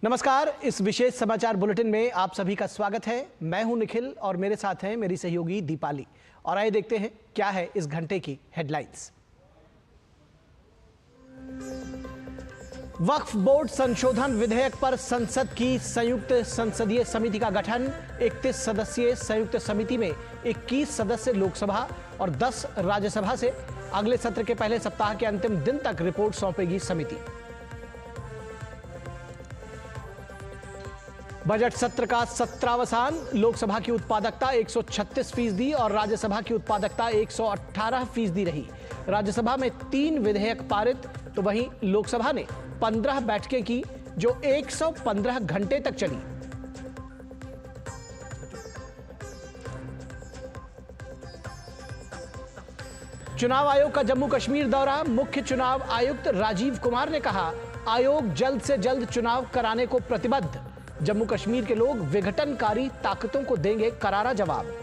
नमस्कार, इस विशेष समाचार बुलेटिन में आप सभी का स्वागत है। मैं हूं निखिल और मेरे साथ हैं मेरी सहयोगी दीपाली। और आइए देखते हैं क्या है इस घंटे की हेडलाइंस। वक्फ बोर्ड संशोधन विधेयक पर संसद की संयुक्त संसदीय समिति का गठन। 31 सदस्यीय संयुक्त समिति में 21 सदस्य लोकसभा और 10 राज्यसभा से अगले सत्र के पहले सप्ताह के अंतिम दिन तक रिपोर्ट सौंपेगी समिति। बजट सत्र का सत्रावसान। लोकसभा की उत्पादकता 136% और राज्यसभा की उत्पादकता 118% रही। राज्यसभा में 3 विधेयक पारित तो वहीं लोकसभा ने 15 बैठकें की जो 115 घंटे तक चली। चुनाव आयोग का जम्मू कश्मीर दौरा। मुख्य चुनाव आयुक्त राजीव कुमार ने कहा, आयोग जल्द से जल्द चुनाव कराने को प्रतिबद्ध। जम्मू कश्मीर के लोग विघटनकारी ताकतों को देंगे करारा जवाब।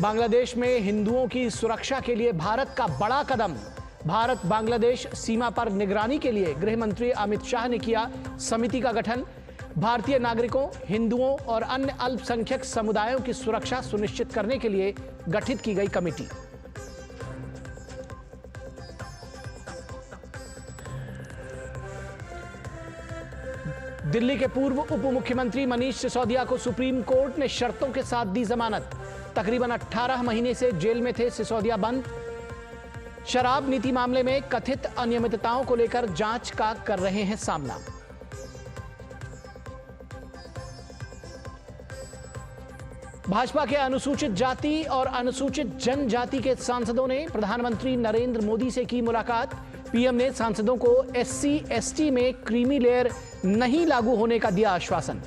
बांग्लादेश में हिंदुओं की सुरक्षा के लिए भारत का बड़ा कदम। भारत बांग्लादेश सीमा पर निगरानी के लिए गृह मंत्री अमित शाह ने किया समिति का गठन। भारतीय नागरिकों, हिंदुओं और अन्य अल्पसंख्यक समुदायों की सुरक्षा सुनिश्चित करने के लिए गठित की गई कमेटी। दिल्ली के पूर्व उप मुख्यमंत्री मनीष सिसोदिया को सुप्रीम कोर्ट ने शर्तों के साथ दी जमानत। तकरीबन 18 महीने से जेल में थे सिसोदिया बंद। शराब नीति मामले में कथित अनियमितताओं को लेकर जांच का कर रहे हैं सामना। भाजपा के अनुसूचित जाति और अनुसूचित जनजाति के सांसदों ने प्रधानमंत्री नरेंद्र मोदी से की मुलाकात। पीएम ने सांसदों को SC/ST में क्रीमी लेयर नहीं लागू होने का दिया आश्वासन।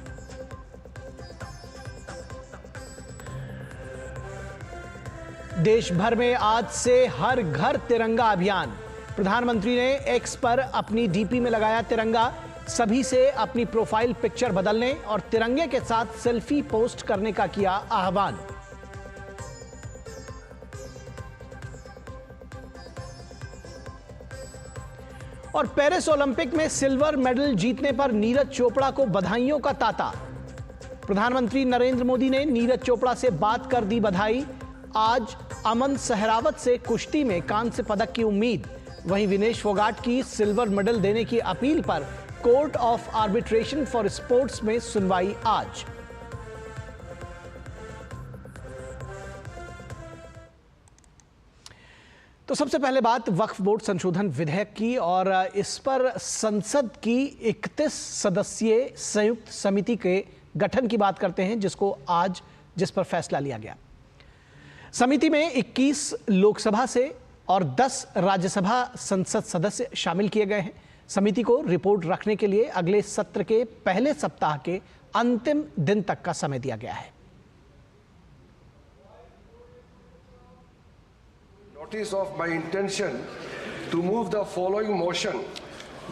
देश भर में आज से हर घर तिरंगा अभियान। प्रधानमंत्री ने एक्स पर अपनी डीपी में लगाया तिरंगा। सभी से अपनी प्रोफाइल पिक्चर बदलने और तिरंगे के साथ सेल्फी पोस्ट करने का किया आह्वान। और पेरिस ओलंपिक में सिल्वर मेडल जीतने पर नीरज चोपड़ा को बधाइयों का तांता। प्रधानमंत्री नरेंद्र मोदी ने नीरज चोपड़ा से बात कर दी बधाई। आज अमन सहरावत से कुश्ती में कांस्य पदक की उम्मीद। वहीं विनेश फोगाट की सिल्वर मेडल देने की अपील पर court of arbitration for sports में सुनवाई आज। तो सबसे पहले बात वक्फ बोर्ड संशोधन विधेयक की, और इस पर संसद की 31 सदस्यीय संयुक्त समिति के गठन की बात करते हैं, जिस पर फैसला लिया गया। समिति में 21 लोकसभा से और 10 राज्यसभा संसद सदस्य शामिल किए गए हैं। समिति को रिपोर्ट रखने के लिए अगले सत्र के पहले सप्ताह के अंतिम दिन तक का समय दिया गया है। Notice of my intention to move the following motion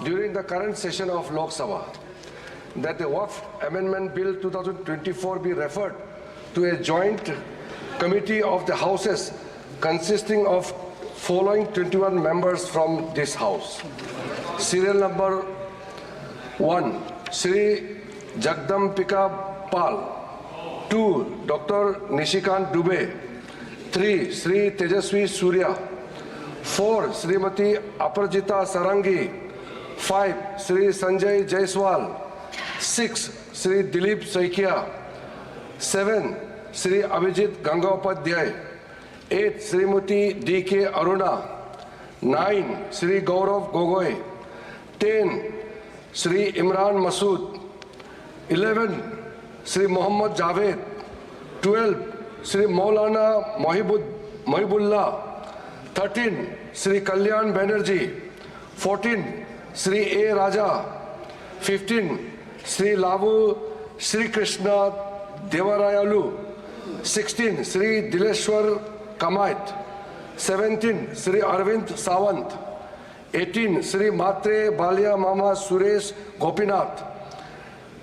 during the current session of Lok Sabha, that the Waqf Amendment Bill 2024 be referred to a joint committee of the houses consisting of following 21 members from this house. Serial number 1, Shri Jagdampika Pal. 2, Dr. Nishikant Dubey. 3, Sri Tejaswi Surya. 4, Srimati Aparajita Sarangi. 5, Sri Sanjay Jaiswal. 6, Sri Dilip Saikia. 7, Sri Abhijit Gangaupadhyay. 8, Srimati D.K. Aruna. 9, Sri Gaurav Gogoi. 10, Sri Imran Masood. 11, Sri Muhammad Javed. 12, Sri Maulana Mohibullah. 13, Sri Kalyan Banerjee. 14, Sri A. Raja. 15, Sri Lavu Sri Krishna Devarayalu. 16, Sri Dileshwar Kamait. 17, Sri Arvind 18, Sri Matre Balia Mama Suresh Gopinath.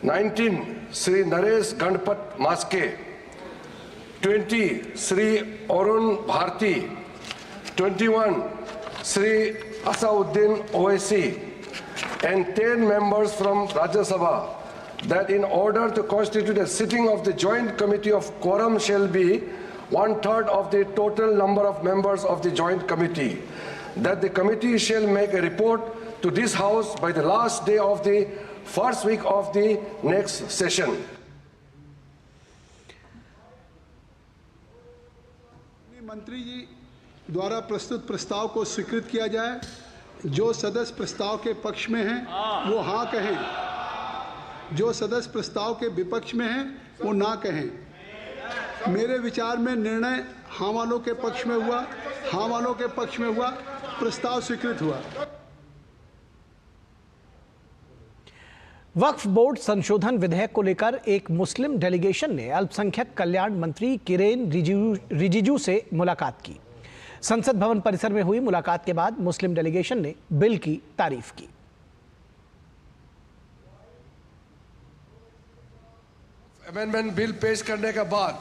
19, Sri Naresh Ganpat Maske. 20, Sri Arun Bharti. 21, Sri Asauddin Owaisi. And 10 members from Rajya Sabha, that in order to constitute a sitting of the Joint Committee of quorum shall be 1/3 of the total number of members of the Joint Committee, that the committee shall make a report to this House by the last day of the first week of the next session. मंत्री जी द्वारा प्रस्तुत प्रस्ताव को स्वीकृत किया जाए। जो सदस्य प्रस्ताव के पक्ष में हैं वो हाँ कहें, जो सदस्य प्रस्ताव के विपक्ष में हैं वो ना कहें। मेरे विचार में निर्णय हाँ वालों के पक्ष में हुआ, हाँ वालों के पक्ष में हुआ, प्रस्ताव स्वीकृत हुआ। वक्फ बोर्ड संशोधन विधेयक को लेकर एक मुस्लिम डेलीगेशन ने अल्पसंख्यक कल्याण मंत्री किरेन रिजिजू से मुलाकात की। संसद भवन परिसर में हुई मुलाकात के बाद मुस्लिम डेलीगेशन ने बिल की तारीफ की। अमेंडमेंट बिल पेश करने के बाद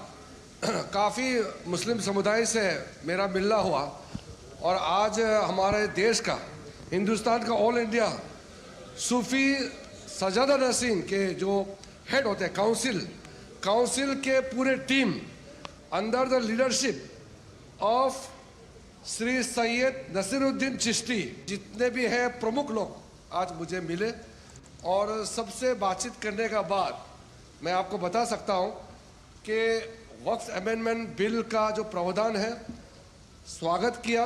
काफ़ी मुस्लिम समुदाय से मेरा मिलना हुआ और आज हमारे देश का, हिंदुस्तान का ऑल इंडिया सूफी सजादा नसीन के जो हेड होते हैं काउंसिल के पूरे team under the leadership of Shri Syed Naseeruddin Chishti, जितने भी हैं प्रमुख लोग आज मुझे मिले और सबसे बातचीत करने के बाद मैं आपको बता सकता हूं कि वक्फ अमेंडमेंट बिल का जो प्रावधान है स्वागत किया।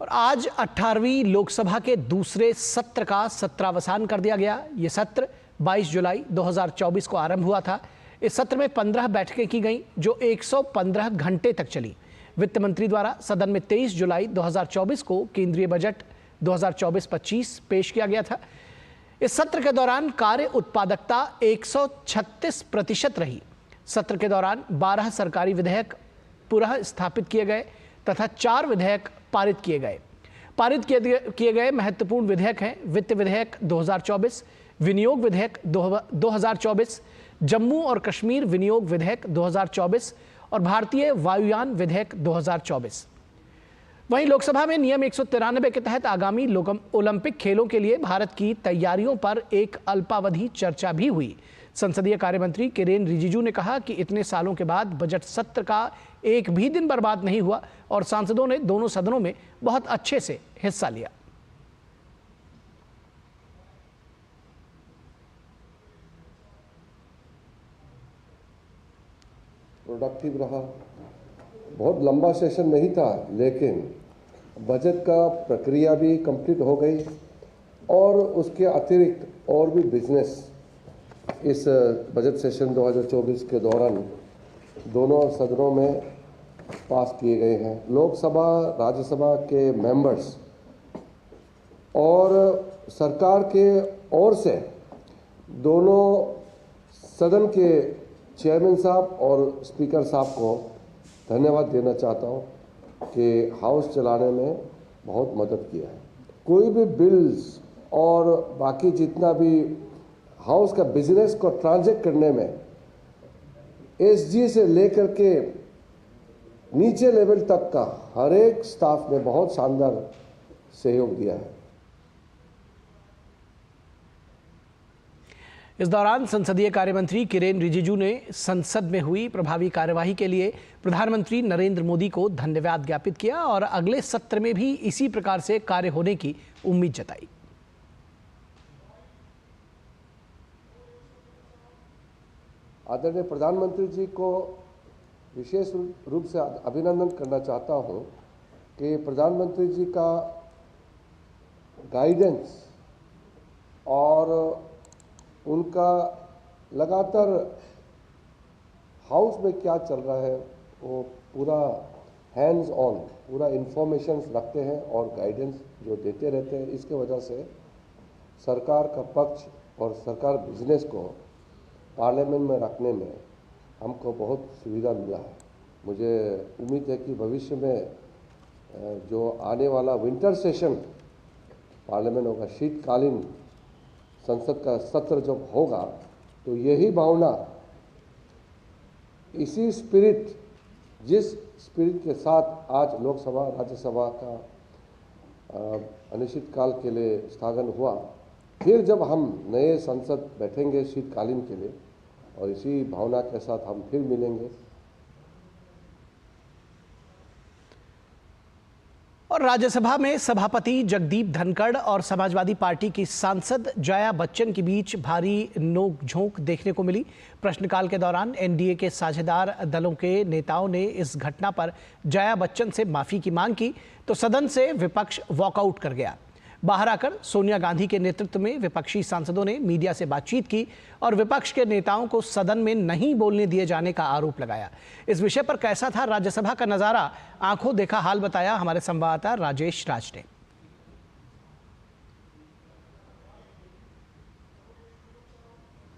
और आज 18वीं लोकसभा के दूसरे सत्र का सत्रावसान कर दिया गया। ये सत्र 22 जुलाई 2024 को आरंभ हुआ था। इस सत्र में 15 बैठकें की गईं जो 115 घंटे तक चली। वित्त मंत्री द्वारा सदन में 23 जुलाई 2024 को केंद्रीय बजट 2024-25 पेश किया गया था। इस सत्र के दौरान कार्य उत्पादकता 136% रही। सत्र के दौरान 12 सरकारी विधेयक पुनः स्थापित किए गए तथा 4 विधेयक पारित किए गए। पारित किए गए महत्वपूर्ण विधेयक हैं वित्त विधेयक 2024, विनियोग विधेयक 2024, जम्मू और कश्मीर विनियोग विधेयक 2024 और भारतीय वायुयान विधेयक 2024। वहीं लोकसभा में नियम 193 के तहत आगामी ओलंपिक खेलों के लिए भारत की तैयारियों पर एक अल्पावधि चर्चा भी हुई। संसदीय कार्य मंत्री किरेन रिजिजू ने कहा कि इतने सालों के बाद बजट सत्र का एक भी दिन बर्बाद नहीं हुआ और सांसदों ने दोनों सदनों में बहुत अच्छे से हिस्सा लिया। प्रोडक्टिव रहा, बहुत लंबा सेशन नहीं था, लेकिन बजट का प्रक्रिया भी कंप्लीट हो गई और उसके अतिरिक्त और भी बिजनेस इस बजट सेशन 2024 के दौरान दोनों सदनों में पास किए गए हैं। लोकसभा राज्यसभा के मेंबर्स और सरकार के ओर से दोनों सदन के चेयरमैन साहब और स्पीकर साहब को धन्यवाद देना चाहता हूं कि हाउस चलाने में बहुत मदद किया है। कोई भी बिल्स और बाकी जितना भी हाउस का बिजनेस को ट्रांजैक्ट करने में एसजी से लेकर के नीचे लेवल तक का हर एक स्टाफ ने बहुत शानदार सहयोग दिया है। इस दौरान संसदीय कार्य मंत्री किरेन रिजिजू ने संसद में हुई प्रभावी कार्यवाही के लिए प्रधानमंत्री नरेंद्र मोदी को धन्यवाद ज्ञापित किया और अगले सत्र में भी इसी प्रकार से कार्य होने की उम्मीद जताई। आदरणीय प्रधानमंत्री जी को विशेष रूप से अभिनंदन करना चाहता हूं कि प्रधानमंत्री जी का गाइडेंस और उनका लगातार हाउस में क्या चल रहा है वो पूरा हैंड्स ऑन पूरा इंफॉर्मेशन रखते हैं और गाइडेंस जो देते रहते हैं। इसके वजह से सरकार का पक्ष और सरकार बिजनेस को पार्लियामेंट में रखने में हमको बहुत सुविधा मिला है। मुझे उम्मीद है कि भविष्य में जो आने वाला विंटर सेशन पार्लियामेंट होगा, शीतकालीन संसद का सत्र जब होगा, तो यही भावना, इसी स्पिरिट, जिस स्पिरिट के साथ आज लोकसभा राज्यसभा का अनिश्चितकाल के लिए स्थगन हुआ, फिर जब हम नए संसद बैठेंगे शीतकालीन के लिए, और इसी भावना के साथ हम फिर मिलेंगे। और राज्यसभा में सभापति जगदीप धनखड़ और समाजवादी पार्टी की सांसद जया बच्चन के बीच भारी नोकझोंक देखने को मिली। प्रश्नकाल के दौरान एनडीए के साझेदार दलों के नेताओं ने इस घटना पर जया बच्चन से माफी की मांग की तो सदन से विपक्ष वॉकआउट कर गया। बाहर आकर सोनिया गांधी के नेतृत्व में विपक्षी सांसदों ने मीडिया से बातचीत की और विपक्ष के नेताओं को सदन में नहीं बोलने दिए जाने का आरोप लगाया। इस विषय पर कैसा था राज्यसभा का नजारा, आंखों देखा हाल बताया हमारे संवाददाता राजेश राज ने।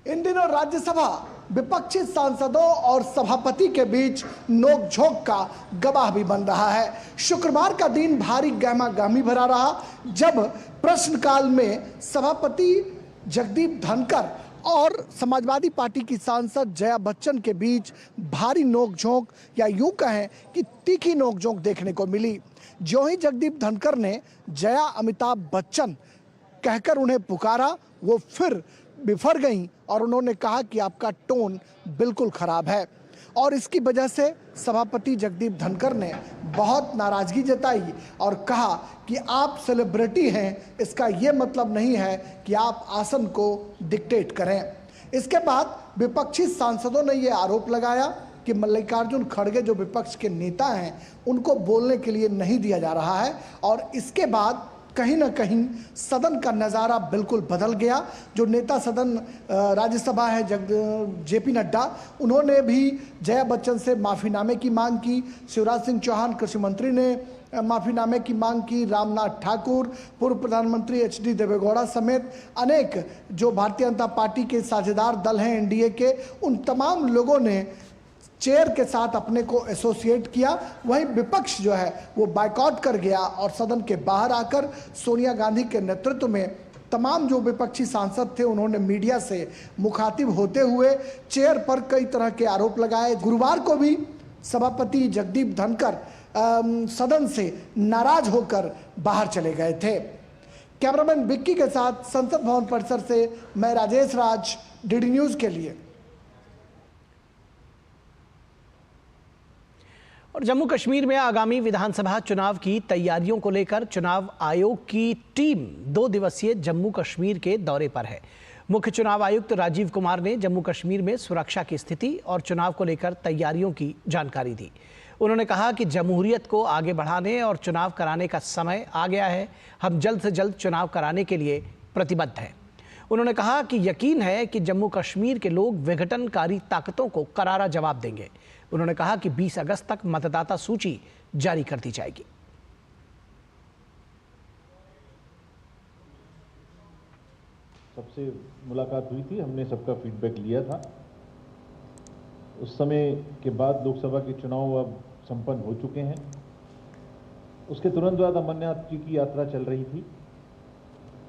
इन दिनों राज्यसभा विपक्षी सांसदों और सभापति के बीच नोकझोंक का गवाह भी बन रहा है। शुक्रवार का दिन भारी गहमागहमी भरा रहा, जब प्रश्नकाल में सभापति जगदीप धनखड़ और समाजवादी पार्टी की सांसद जया बच्चन के बीच भारी नोकझोंक, या यूं कहें कि तीखी नोकझोंक देखने को मिली। जो ही जगदीप धनखड़ ने जया अमिताभ बच्चन कहकर उन्हें पुकारा, वो फिर बिफर गईं और उन्होंने कहा कि आपका टोन बिल्कुल खराब है। और इसकी वजह से सभापति जगदीप धनखड़ ने बहुत नाराजगी जताई और कहा कि आप सेलिब्रिटी हैं, इसका ये मतलब नहीं है कि आप आसन को डिक्टेट करें। इसके बाद विपक्षी सांसदों ने ये आरोप लगाया कि मल्लिकार्जुन खड़गे जो विपक्ष के नेता हैं, उनको बोलने के लिए नहीं दिया जा रहा है। और इसके बाद कहीं ना कहीं सदन का नज़ारा बिल्कुल बदल गया। जो नेता सदन राज्यसभा है जेपी नड्डा, उन्होंने भी जया बच्चन से माफ़ीनामे की मांग की। शिवराज सिंह चौहान कृषि मंत्री ने माफ़ीनामे की मांग की। रामनाथ ठाकुर, पूर्व प्रधानमंत्री HD देवेगौड़ा समेत अनेक जो भारतीय जनता पार्टी के साझेदार दल हैं एनडीए के, उन तमाम लोगों ने चेयर के साथ अपने को एसोसिएट किया। वहीं विपक्ष जो है वो बायकॉट कर गया और सदन के बाहर आकर सोनिया गांधी के नेतृत्व में तमाम जो विपक्षी सांसद थे, उन्होंने मीडिया से मुखातिब होते हुए चेयर पर कई तरह के आरोप लगाए। गुरुवार को भी सभापति जगदीप धनखड़ सदन से नाराज होकर बाहर चले गए थे। कैमरामैन विक्की के साथ संसद भवन परिसर से मैं राजेश राज, डीडी न्यूज के लिए। और जम्मू कश्मीर में आगामी विधानसभा चुनाव की तैयारियों को लेकर चुनाव आयोग की टीम 2 दिवसीय जम्मू कश्मीर के दौरे पर है। मुख्य चुनाव आयुक्त राजीव कुमार ने जम्मू कश्मीर में सुरक्षा की स्थिति और चुनाव को लेकर तैयारियों की जानकारी दी। उन्होंने कहा कि जमहूरियत को आगे बढ़ाने और चुनाव कराने का समय आ गया है। हम जल्द से जल्द चुनाव कराने के लिए प्रतिबद्ध हैं। उन्होंने कहा कि यकीन है कि जम्मू कश्मीर के लोग विघटनकारी ताकतों को करारा जवाब देंगे। उन्होंने कहा कि 20 अगस्त तक मतदाता सूची जारी कर दी जाएगी। सबसे मुलाकात हुई थी, हमने सबका फीडबैक लिया था। उस समय के बाद लोकसभा के चुनाव अब संपन्न हो चुके हैं। उसके तुरंत बाद अमरनाथ जी की यात्रा चल रही थी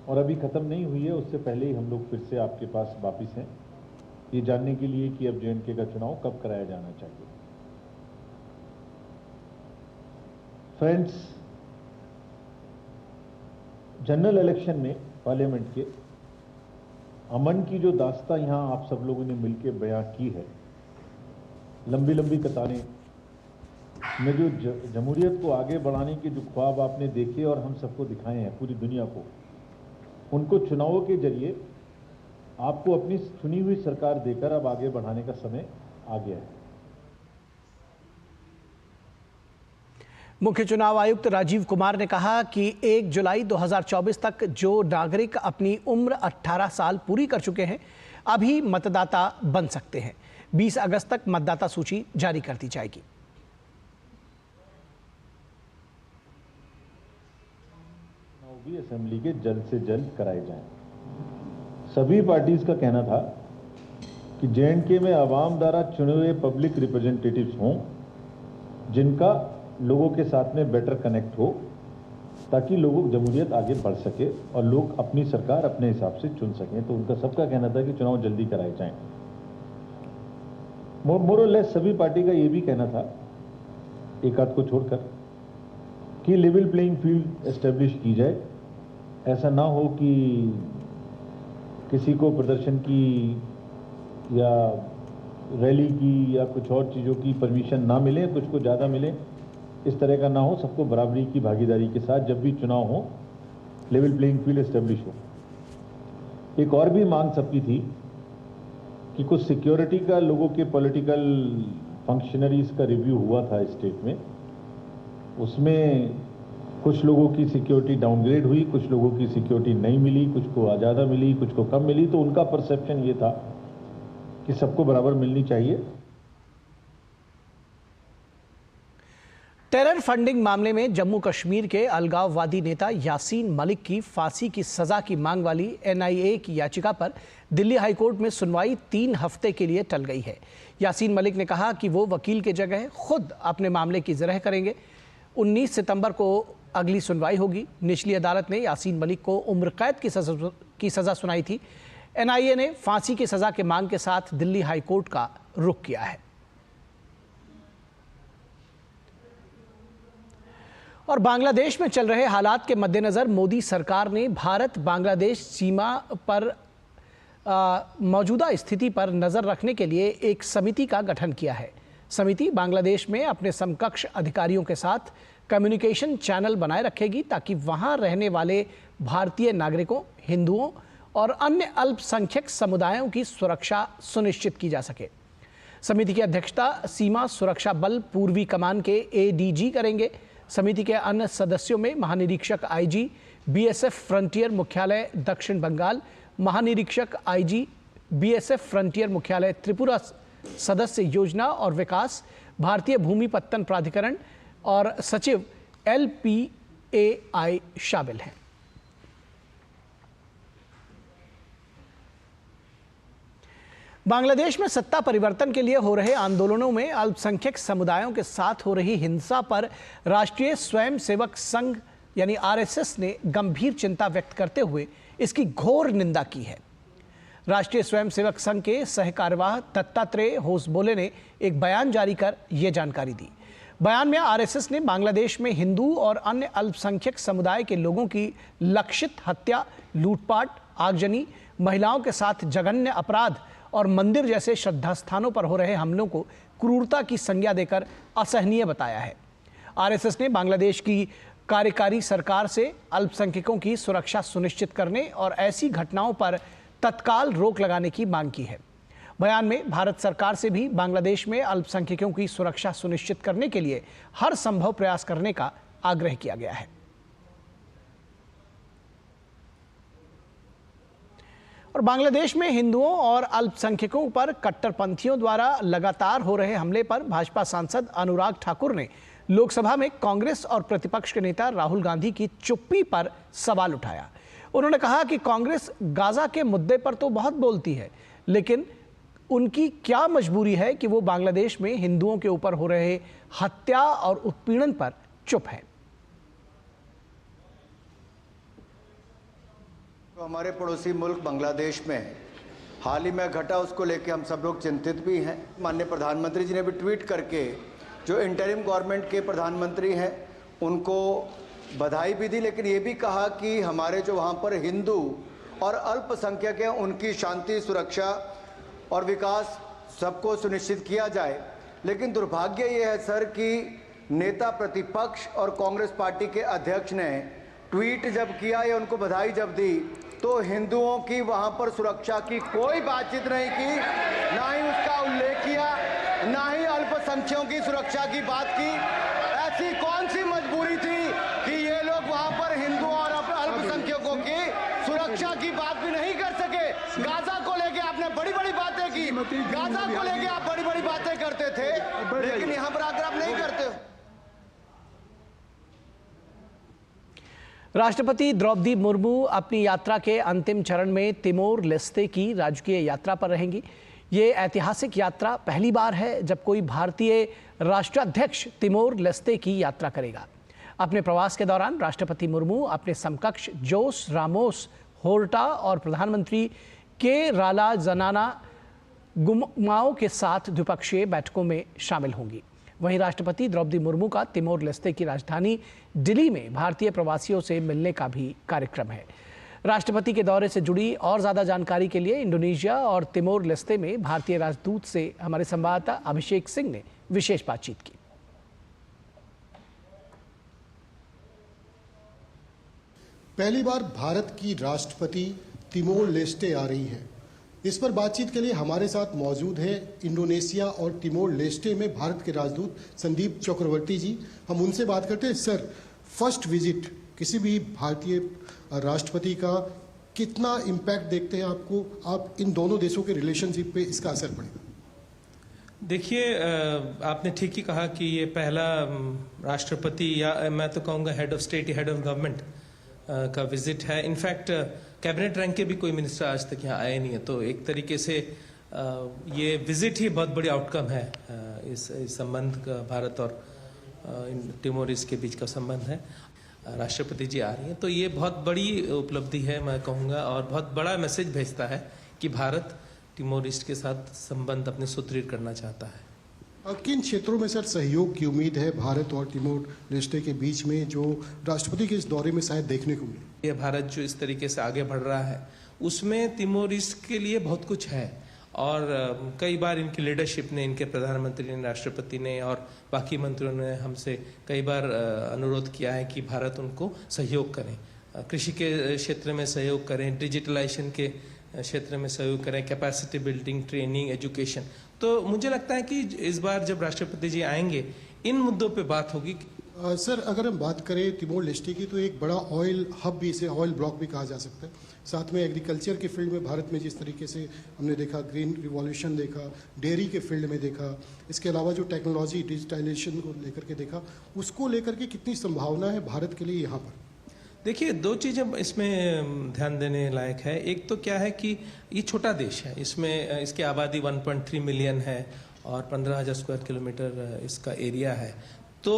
और अभी खत्म नहीं हुई है। उससे पहले ही हम लोग फिर से आपके पास वापिस हैं, ये जानने के लिए कि अब JNK का चुनाव कब कराया जाना चाहिए। फ्रेंड्स, जनरल इलेक्शन में पार्लियामेंट के अमन की जो दास्तां यहां आप सब लोगों ने मिलकर बयां की है, लंबी लंबी कतारें में जो जमहूरियत को आगे बढ़ाने के जो ख्वाब आपने देखे और हम सबको दिखाए हैं पूरी दुनिया को, उनको चुनावों के जरिए आपको अपनी चुनी हुई सरकार देकर अब आगे बढ़ाने का समय आ गया है। मुख्य चुनाव आयुक्त राजीव कुमार ने कहा कि 1 जुलाई 2024 तक जो नागरिक अपनी उम्र 18 साल पूरी कर चुके हैं अभी मतदाता बन सकते हैं। 20 अगस्त तक मतदाता सूची जारी कर दी जाएगी। भी असेंबली के जल्द से जल्द कराए जाएं। सभी पार्टीज का कहना था कि JNK में आवाम द्वारा चुने हुए पब्लिक रिप्रेजेंटेटिव्स हों, जिनका लोगों के साथ में बेटर कनेक्ट हो ताकि लोगों जमहूरियत आगे बढ़ सके और लोग अपनी सरकार अपने हिसाब से चुन सकें। तो उनका सबका कहना था कि चुनाव जल्दी कराए जाएं। मोर और लेस सभी पार्टी का ये भी कहना था, एक आध को छोड़कर, कि लेवल प्लेइंग फील्ड एस्टेब्लिश की जाए। ऐसा ना हो कि किसी को प्रदर्शन की या रैली की या कुछ और चीज़ों की परमिशन ना मिले, कुछ को ज़्यादा मिले, इस तरह का ना हो। सबको बराबरी की भागीदारी के साथ जब भी चुनाव हो लेवल प्लेइंग फील्ड एस्टेब्लिश हो। एक और भी मांग सबकी थी कि कुछ सिक्योरिटी का, लोगों के पॉलिटिकल फंक्शनरीज का रिव्यू हुआ था स्टेट में, उसमें कुछ लोगों की सिक्योरिटी डाउनग्रेड हुई, कुछ लोगों की सिक्योरिटी नहीं मिली, कुछ को ज़्यादा मिली, कुछ को कम मिली। तो उनका परसेप्शन ये था कि सबको बराबर मिलनी चाहिए। टेरर फंडिंग मामले में जम्मू कश्मीर के अलगाववादी नेता यासीन मलिक की फांसी की सजा की मांग वाली एनआईए की याचिका पर दिल्ली हाईकोर्ट में सुनवाई 3 हफ्ते के लिए टल गई है। यासीन मलिक ने कहा कि वो वकील की जगह खुद अपने मामले की ज़रह करेंगे। 19 सितंबर को अगली सुनवाई होगी। निचली अदालत ने यासीन मलिक को उम्र कैद की सजा सुनाई थी। एनआईए ने फांसी की सजा के मांग के साथ दिल्ली हाईकोर्ट का रुख किया है। और बांग्लादेश में चल रहे हालात के मद्देनजर मोदी सरकार ने भारत बांग्लादेश सीमा पर मौजूदा स्थिति पर नजर रखने के लिए एक समिति का गठन किया है। समिति बांग्लादेश में अपने समकक्ष अधिकारियों के साथ कम्युनिकेशन चैनल बनाए रखेगी ताकि वहां रहने वाले भारतीय नागरिकों, हिंदुओं और अन्य अल्पसंख्यक समुदायों की सुरक्षा सुनिश्चित की जा सके। समिति की अध्यक्षता सीमा सुरक्षा बल पूर्वी कमान के एडीजी करेंगे। समिति के अन्य सदस्यों में महानिरीक्षक आईजी, बीएसएफ फ्रंटियर मुख्यालय दक्षिण बंगाल, महानिरीक्षक आईजी, बीएसएफ फ्रंटियर मुख्यालय त्रिपुरा, सदस्य योजना और विकास, भारतीय भूमि पत्तन प्राधिकरण और सचिव एलपीएआई शामिल हैं। बांग्लादेश में सत्ता परिवर्तन के लिए हो रहे आंदोलनों में अल्पसंख्यक समुदायों के साथ हो रही हिंसा पर राष्ट्रीय स्वयंसेवक संघ यानी आरएसएस ने गंभीर चिंता व्यक्त करते हुए इसकी घोर निंदा की है। राष्ट्रीय स्वयंसेवक संघ के सहकार्यवाह दत्तात्रेय होसबोले ने एक बयान जारी कर यह जानकारी दी। बयान में आरएसएस ने बांग्लादेश में हिंदू और अन्य अल्पसंख्यक समुदाय के लोगों की लक्षित हत्या, लूटपाट, आगजनी, महिलाओं के साथ जघन्य अपराध और मंदिर जैसे श्रद्धास्थानों पर हो रहे हमलों को क्रूरता की संज्ञा देकर असहनीय बताया है। आरएसएस ने बांग्लादेश की कार्यकारी सरकार से अल्पसंख्यकों की सुरक्षा सुनिश्चित करने और ऐसी घटनाओं पर तत्काल रोक लगाने की मांग की है। बयान में भारत सरकार से भी बांग्लादेश में अल्पसंख्यकों की सुरक्षा सुनिश्चित करने के लिए हर संभव प्रयास करने का आग्रह किया गया है। और बांग्लादेश में हिंदुओं और अल्पसंख्यकों पर कट्टरपंथियों द्वारा लगातार हो रहे हमले पर भाजपा सांसद अनुराग ठाकुर ने लोकसभा में कांग्रेस और प्रतिपक्ष के नेता राहुल गांधी की चुप्पी पर सवाल उठाया। उन्होंने कहा कि कांग्रेस गाजा के मुद्दे पर तो बहुत बोलती है, लेकिन उनकी क्या मजबूरी है कि वो बांग्लादेश में हिंदुओं के ऊपर हो रहे हत्या और उत्पीड़न पर चुप है। तो हमारे पड़ोसी मुल्क बांग्लादेश में हाल ही में घटा, उसको लेकर हम सब लोग चिंतित भी हैं। माननीय प्रधानमंत्री जी ने भी ट्वीट करके जो इंटरिम गवर्नमेंट के प्रधानमंत्री हैं उनको बधाई भी दी, लेकिन ये भी कहा कि हमारे जो वहाँ पर हिंदू और अल्पसंख्यक हैं उनकी शांति, सुरक्षा और विकास सबको सुनिश्चित किया जाए। लेकिन दुर्भाग्य ये है सर कि नेता प्रतिपक्ष और कांग्रेस पार्टी के अध्यक्ष ने ट्वीट जब किया या उनको बधाई जब दी तो हिंदुओं की वहां पर सुरक्षा की कोई बातचीत नहीं की, ना ही उसका उल्लेख किया, ना ही अल्पसंख्यकों की सुरक्षा की बात की। ऐसी कौन सी मजबूरी थी कि ये लोग वहां पर हिंदुओं और अल्पसंख्यकों की सुरक्षा की बात भी नहीं कर सके। गाजा को लेके आपने बड़ी बड़ी बातें की, गाजा को लेके आप बड़ी बड़ी बातें करते थे, लेकिन यहाँ पर आकर आप नहीं करते हो। राष्ट्रपति द्रौपदी मुर्मू अपनी यात्रा के अंतिम चरण में तिमोर लेस्ते की राजकीय यात्रा पर रहेंगी। ये ऐतिहासिक यात्रा पहली बार है जब कोई भारतीय राष्ट्राध्यक्ष तिमोर लेस्ते की यात्रा करेगा। अपने प्रवास के दौरान राष्ट्रपति मुर्मू अपने समकक्ष जोस रामोस होर्टा और प्रधानमंत्री के राला जनाना गुमाओ के साथ द्विपक्षीय बैठकों में शामिल होंगी। वहीं राष्ट्रपति द्रौपदी मुर्मू का तिमोर लेस्ते की राजधानी दिल्ली में भारतीय प्रवासियों से मिलने का भी कार्यक्रम है। राष्ट्रपति के दौरे से जुड़ी और ज़्यादा जानकारी के लिए इंडोनेशिया और तिमोर लेस्ते में भारतीय राजदूत से हमारे संवाददाता अभिषेक सिंह ने विशेष बातचीत की। पहली बार भारत की राष्ट्रपति तिमोर लेस्टे आ रही हैं। इस पर बातचीत के लिए हमारे साथ मौजूद है इंडोनेशिया और तिमोर लेस्टे में भारत के राजदूत संदीप चक्रवर्ती जी। हम उनसे बात करते हैं। सर, फर्स्ट विजिट किसी भी भारतीय राष्ट्रपति का कितना इम्पैक्ट देखते हैं आप इन दोनों देशों के रिलेशनशिप पे इसका असर पड़ेगा? देखिए, आपने ठीक ही कहा कि ये पहला राष्ट्रपति या मैं तो कहूँगा हेड ऑफ स्टेट या हेड ऑफ गवर्नमेंट का विजिट है। इनफैक्ट कैबिनेट रैंक के भी कोई मिनिस्टर आज तक यहाँ आए नहीं है, तो एक तरीके से ये विजिट ही बहुत बड़ी आउटकम है इस संबंध का, भारत और तिमोरिस के बीच का संबंध है। राष्ट्रपति जी आ रही हैं तो ये बहुत बड़ी उपलब्धि है मैं कहूँगा, और बहुत बड़ा मैसेज भेजता है कि भारत तिमोरिस के साथ संबंध अपने सुदृढ़ करना चाहता है। किन क्षेत्रों में सर सहयोग की उम्मीद है भारत और तिमोर लेस्टे के बीच में, जो राष्ट्रपति के इस दौरे में शायद देखने को मिले? ये भारत जो इस तरीके से आगे बढ़ रहा है उसमें तिमोरिस के लिए बहुत कुछ है, और कई बार इनकी लीडरशिप ने, इनके प्रधानमंत्री ने, राष्ट्रपति ने और बाकी मंत्रियों ने हमसे कई बार अनुरोध किया है कि भारत उनको सहयोग करें, कृषि के क्षेत्र में सहयोग करें, डिजिटलाइजेशन के क्षेत्र में सहयोग करें, कैपेसिटी बिल्डिंग, ट्रेनिंग, एजुकेशन। तो मुझे लगता है कि इस बार जब राष्ट्रपति जी आएंगे इन मुद्दों पे बात होगी। सर, अगर हम बात करें तिमोर लेस्टे की, तो एक बड़ा ऑयल हब भी, इसे ऑयल ब्लॉक भी कहा जा सकता है। साथ में एग्रीकल्चर के फील्ड में भारत में जिस तरीके से हमने देखा, ग्रीन रिवॉल्यूशन देखा, डेयरी के फील्ड में देखा, इसके अलावा जो टेक्नोलॉजी डिजिटाइजेशन को लेकर के देखा, उसको लेकर के कितनी संभावना है भारत के लिए यहाँ पर? देखिए, दो चीज़ें इसमें ध्यान देने लायक है। एक तो क्या है कि ये छोटा देश है, इसमें इसकी आबादी 1.3 मिलियन है और 15,000 स्क्वायर किलोमीटर इसका एरिया है। तो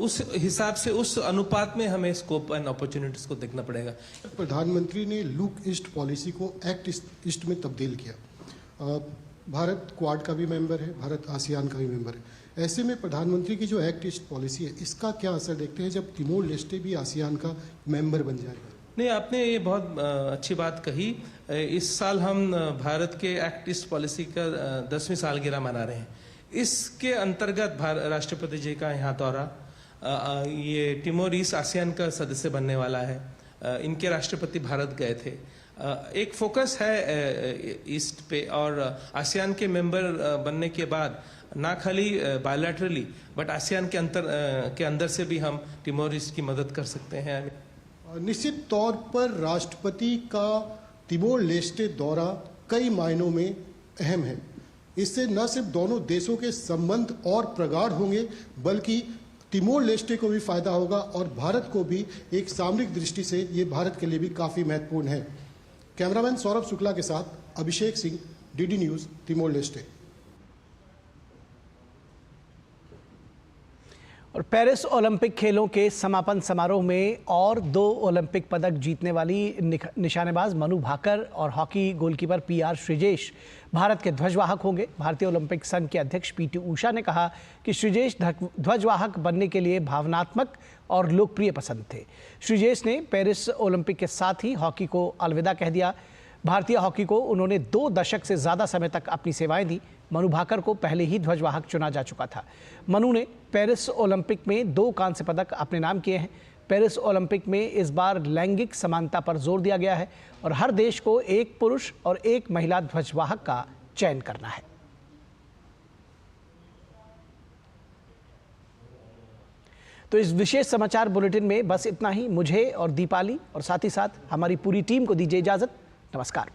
उस हिसाब से, उस अनुपात में हमें स्कोप एंड अपॉर्चुनिटीज को देखना पड़ेगा। प्रधानमंत्री ने लुक ईस्ट पॉलिसी को एक्ट ईस्ट में तब्दील किया। भारत क्वाड का भी मेंबर है, भारत आसियान का भी मेंबर है। ऐसे में प्रधानमंत्री की जो एक्ट ईस्ट पॉलिसी है, इसका क्या असर देखते हैं जब तिमोर लेस्टे भी आसियान का मेंबर बन जाएगा? नहीं, आपने ये बहुत अच्छी बात कही। इस साल हम भारत के एक्ट ईस्ट पॉलिसी का 10वीं सालगिरह मना रहे हैं। इसके अंतर्गत राष्ट्रपति जी का यहाँ दौरा, ये तिमोरिस आसियान का सदस्य बनने वाला है। इनके राष्ट्रपति भारत गए थे। एक फोकस है ईस्ट पे, और आसियान के मेंबर बनने के बाद ना खाली बायलैटरली बट आसियान के अंदर से भी हम तिमोरिस की मदद कर सकते हैं। निश्चित तौर पर राष्ट्रपति का तिमोर लेस्टे दौरा कई मायनों में अहम है। इससे न सिर्फ दोनों देशों के संबंध और प्रगाढ़ होंगे, बल्कि तिमोर लेस्टे को भी फायदा होगा और भारत को भी एक सामरिक दृष्टि से ये भारत के लिए भी काफ़ी महत्वपूर्ण है। कैमरामैन सौरभ शुक्ला के साथ Abhishek Singh, DD News, Timor Leste. और पेरिस ओलंपिक खेलों के समापन समारोह में और 2 ओलंपिक पदक जीतने वाली निशानेबाज मनु भाकर और hockey goalkeeper PR Sreejesh Bharat के ध्वजवाहक होंगे। भारतीय ओलंपिक संघ के अध्यक्ष PT ऊषा ने कहा कि श्रीजेश ध्वजवाहक बनने के लिए भावनात्मक और लोकप्रिय पसंद थे। श्रीजेश ने पेरिस ओलंपिक के साथ ही हॉकी को अलविदा कह दिया। भारतीय हॉकी को उन्होंने 2 दशक से ज़्यादा समय तक अपनी सेवाएं दी। मनु भाकर को पहले ही ध्वजवाहक चुना जा चुका था। मनु ने पेरिस ओलंपिक में 2 कांस्य पदक अपने नाम किए हैं। पेरिस ओलंपिक में इस बार लैंगिक समानता पर जोर दिया गया है और हर देश को 1 पुरुष और 1 महिला ध्वजवाहक का चयन करना है। तो इस विशेष समाचार बुलेटिन में बस इतना ही। मुझे और दीपाली और साथ ही साथ हमारी पूरी टीम को दीजिए इजाजत। नमस्कार।